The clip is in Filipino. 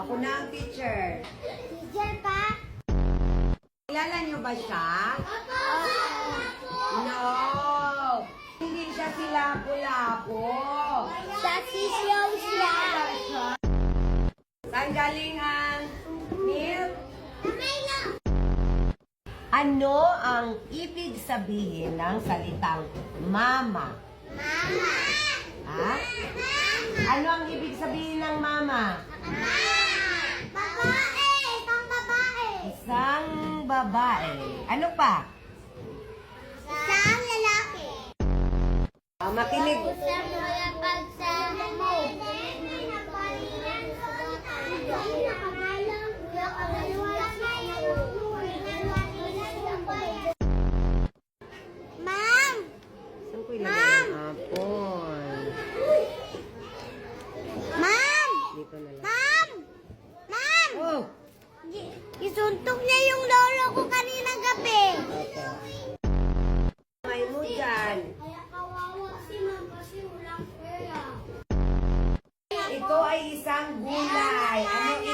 Ako na ang teacher. Teacher pa? Kilala niyo ba siya? No! Hindi siya si Lapu-Lapu. Sa sisyaw siya. Saan galing ang milk? Kamay lang. Ano ang ibig sabihin ng salitang mama? Mama. Ha? Ano ang ibig sabihin ng mama? Babae. Isang babae. Isang babae. Ano pa? Isang lalaki. Makinig. Ma'am! Saan ko ilagay ang apple? Ma'am! Dito na lang. Ma'am! Ma'am! Oh! Isuntok niya yung lolo ko kaninang gabi. May mo dyan. Kaya kawawa si ma'am kasi walang pera. Ito ay isang gulay. Ano